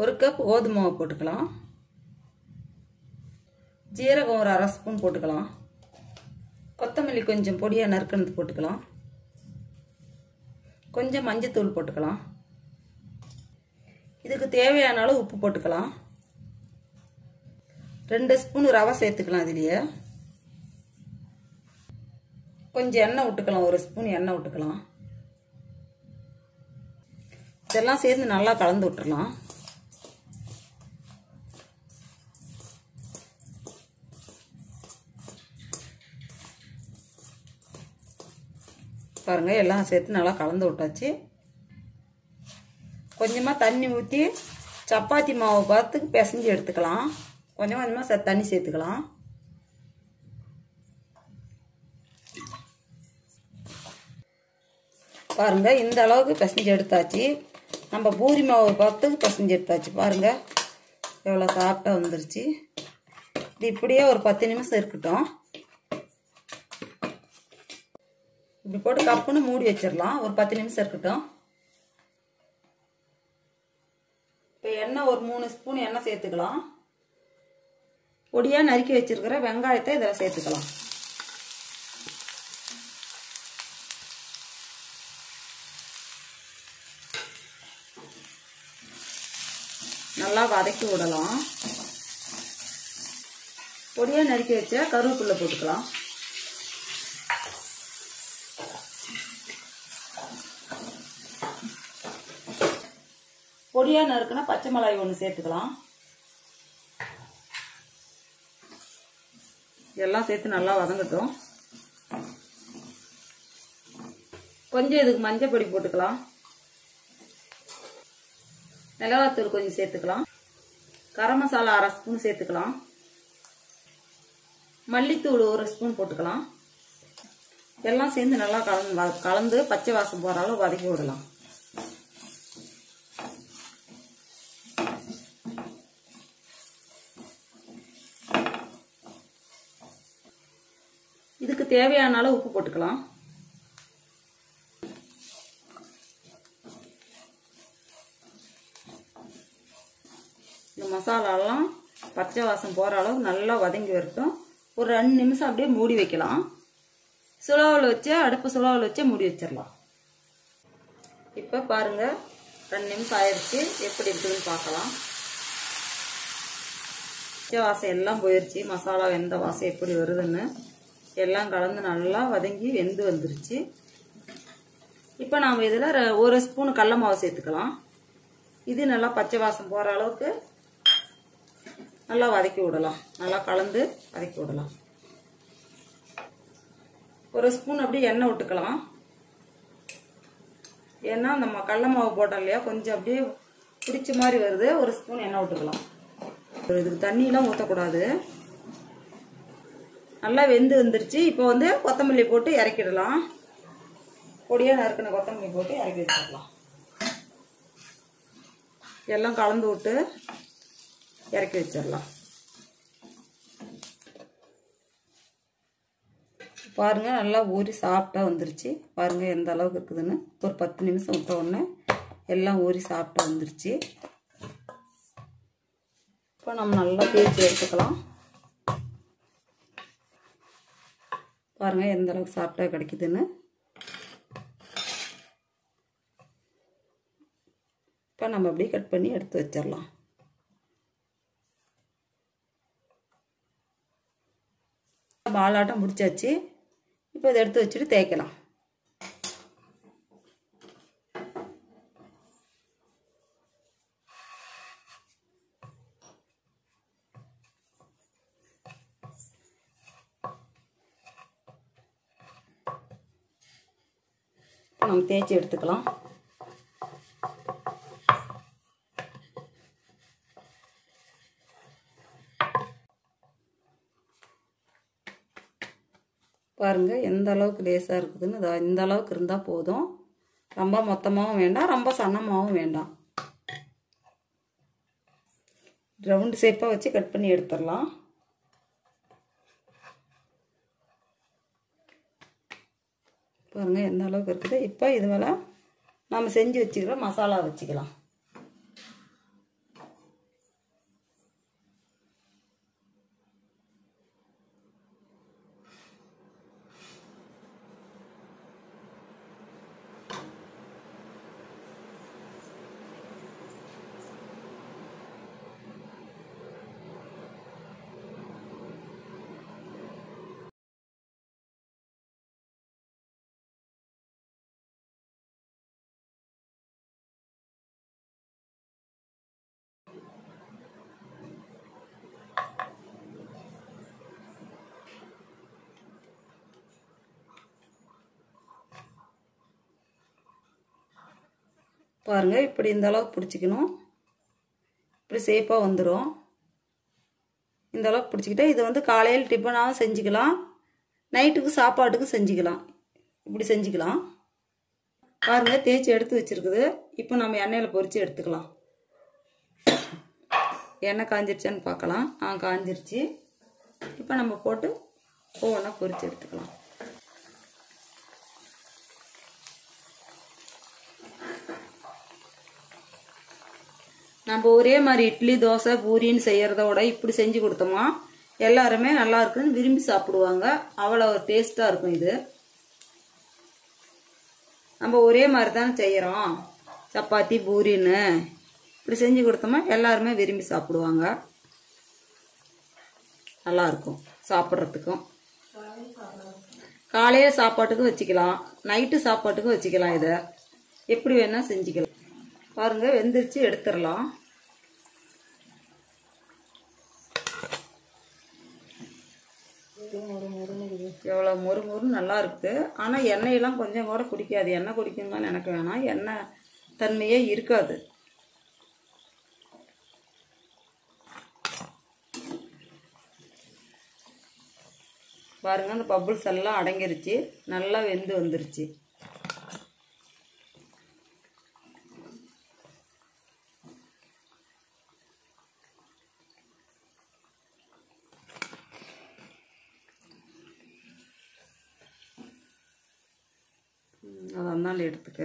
1 cup கோதுமை மாவு போட்டுக்கலாம். ஜீரகம் ஒரு 1/2 ஸ்பூன் போட்டுக்கலாம். கொத்தமல்லி கொஞ்சம் பொடியாக நறுக்குனது போட்டுக்கலாம். கொஞ்சம் மஞ்சத்தூள் போட்டுக்கலாம். இதுக்கு தேவையான அளவு உப்பு போட்டுக்கலாம். 2 ஸ்பூன் ரவை சேர்த்துக்கலாம். இதுலயே கொஞ்சம் எண்ணெய் விட்டுக்கலாம். 1 ஸ்பூன் எண்ணெய் விட்டுக்கலாம். இதெல்லாம் சேர்த்து நல்லா கலந்து விட்டுறலாம். பாருங்க, எல்லாம் சேர்த்து நல்லா கலந்து விட்டாச்சு. கொஞ்சமாக தண்ணி ஊற்றி சப்பாத்தி மாவு பார்த்து பிசைஞ்சு எடுத்துக்கலாம். கொஞ்சம் கொஞ்சமாக தண்ணி சேர்த்துக்கலாம். பாருங்க, இந்த அளவுக்கு பிசைஞ்சு எடுத்தாச்சு. நம்ம பூரி மாவு பார்த்து பிசைஞ்சு எடுத்தாச்சு. பாருங்க எவ்வளோ சாஃப்டாக வந்துருச்சு. இது இப்படியே ஒரு 10 நிமிஷம் இருக்கட்டும். இப்படி போட்டு கப்புன்னு மூடி வச்சிடலாம். ஒரு 10 நிமிஷம் இருக்கட்டும். இப்போ எண்ணெய் ஒரு 3 ஸ்பூன் எண்ணெய் சேர்த்துக்கலாம். பொடியாக நறுக்கி வச்சிருக்கிற வெங்காயத்தை இதில் சேர்த்துக்கலாம். நல்லா வதக்கி விடலாம். பொடியாக நறுக்கி வச்ச கருவேப்பிலை போட்டுக்கலாம். பொடியாக நறுக்குனா பச்சை மிளகாய் 1 சேர்த்துக்கலாம். எல்லாம் சேர்த்து நல்லா வதங்கட்டும். கொஞ்சம் இதுக்கு மஞ்சள் பொடி போட்டுக்கலாம். மிளகாத்தூள் கொஞ்சம் சேர்த்துக்கலாம். கரம் மசாலா 1/2 ஸ்பூன் சேர்த்துக்கலாம். மல்லித்தூள் 1 ஸ்பூன் போட்டுக்கலாம். எல்லாம் சேர்ந்து நல்லா கலந்து பச்சை வாசம் போகிற அளவு வதக்கி விடலாம். இதுக்கு தேவையான அளவு உப்பு போட்டுக்கலாம். இந்த மசாலாலாம் பச்சை வாசம் போகிற அளவு நல்லா வதங்கி வரட்டும். ஒரு 2 நிமிஷம் அப்படியே மூடி வைக்கலாம். சுலாவில் வச்சு அடுப்பு சுலாவில் வச்சு மூடி வச்சிடலாம். இப்போ பாருங்க, 2 நிமிஷம் ஆயிடுச்சு. எப்படி இருக்குதுன்னு பார்க்கலாம். பச்சை வாசம் எல்லாம் போயிடுச்சு. மசாலா வெந்த வாசம் எப்படி வருதுன்னு எல்லாம் கலந்து நல்லா வதங்கி வெந்து வந்துருச்சு. இப்போ நாம் இதில் 1 ஸ்பூன் கடலை மாவு சேர்த்துக்கலாம். இது நல்லா பச்சை வாசம் போகிற அளவுக்கு நல்லா வதக்கி விடலாம். நல்லா கலந்து வதக்கி விடலாம். 1 ஸ்பூன் அப்படியே எண்ணெய் விட்டுக்கலாம். ஏன்னா நம்ம கடலை மாவு போட்டோம் இல்லையா, கொஞ்சம் அப்படியே பிடிச்ச மாதிரி வருது. 1 ஸ்பூன் எண்ணெய் விட்டுக்கலாம். இதுக்கு தண்ணியெலாம் ஊற்றக்கூடாது. நல்லா வெந்து வந்துருச்சு. இப்போ வந்து கொத்தமல்லி போட்டு இறக்கிடலாம். பொடியாக நறுக்கின கொத்தமல்லி போட்டு இறக்கி வச்சிடலாம். எல்லாம் கலந்து விட்டு இறக்கி வச்சிடலாம். பாருங்க, நல்லா ஊறி சாஃப்டாக வந்துருச்சு. பாருங்க எந்த அளவுக்கு இருக்குதுன்னு. ஒரு 10 நிமிஷம் விட்ட உடனே எல்லாம் ஊறி சாஃப்டாக வந்துருச்சு. இப்போ நம்ம நல்லா தேய்ச்சி எடுத்துக்கலாம். பாருங்க எந்த அளவுக்கு சாஃப்டாக கிடைக்குதுன்னு. இப்போ நம்ம அப்படியே கட் பண்ணி எடுத்து வச்சிடலாம். பாலாட்டம் முடிச்சாச்சு. இப்போ இதை எடுத்து வச்சுட்டு தேய்க்கலாம். இப்போ நம்ம தேய்ச்சி எடுத்துக்கலாம். பாருங்க எந்த அளவுக்கு லேசாக இருக்குதுன்னு. இந்த அளவுக்கு இருந்தால் போதும். ரொம்ப மொத்தமாகவும் வேண்டாம், ரொம்ப சன்னமாகவும் வேண்டாம். ரவுண்டு ஷேப்பாக வச்சு கட் பண்ணி எடுத்துடலாம். பாருங்க எந்த அளவுக்கு இருக்குது. இப்போ இது மேலே நம்ம செஞ்சு வச்சுக்கிற மசாலா வச்சுக்கலாம். பாருங்கள், இப்படி இந்த அளவுக்கு பிடிச்சிக்கணும். இப்படி சேஃபாக வந்துடும். இந்த அளவுக்கு பிடிச்சிக்கிட்டா இது வந்து காலையில் டிஃபனாகவும் செஞ்சுக்கலாம், நைட்டுக்கு சாப்பாட்டுக்கு செஞ்சுக்கலாம். இப்படி செஞ்சுக்கலாம். பாருங்கள், தேய்ச்சி எடுத்து வச்சுருக்குது. இப்போ நம்ம எண்ணெயில் பொரித்து எடுத்துக்கலாம். எண்ணெய் காஞ்சிருச்சான்னு பார்க்கலாம். காஞ்சிருச்சு. இப்போ நம்ம போட்டு ஒவ்வொன்றா பொரித்து எடுத்துக்கலாம். நம்ம ஒரே மாதிரி இட்லி, தோசை, பூரின்னு செய்கிறத விட இப்படி செஞ்சு கொடுத்தோமா எல்லாருமே நல்லா இருக்குன்னு விரும்பி சாப்பிடுவாங்க. அவ்வளோ ஒரு டேஸ்ட்டாக இருக்கும். இது நம்ம ஒரே மாதிரி தானே செய்கிறோம், சப்பாத்தி, பூரின்னு. இப்படி செஞ்சு கொடுத்தோமா எல்லாருமே விரும்பி சாப்பிடுவாங்க. நல்லாயிருக்கும் சாப்பிட்றதுக்கும். காலையில் சாப்பாட்டுக்கு வச்சுக்கலாம், நைட்டு சாப்பாட்டுக்கு வச்சுக்கலாம். இதை எப்படி வேணால் செஞ்சுக்கலாம். பாருங்கள், வெந்துருச்சு, எடுத்துடலாம். எவ்வளோ மொறுமொறுன்னு நல்லா இருக்குது. ஆனால் எண்ணெயெல்லாம் கொஞ்சம் கூட குடிக்காது. எண்ணெய் குடிக்கணும்னு எனக்கு வேணாம், எண்ணெய் தன்மையே இருக்காது. பாருங்க, அந்த பப்புள்ஸ் எல்லாம் அடங்கிருச்சு, நல்லா வெந்து வந்துருச்சு. அதனால எடுத்துக்க.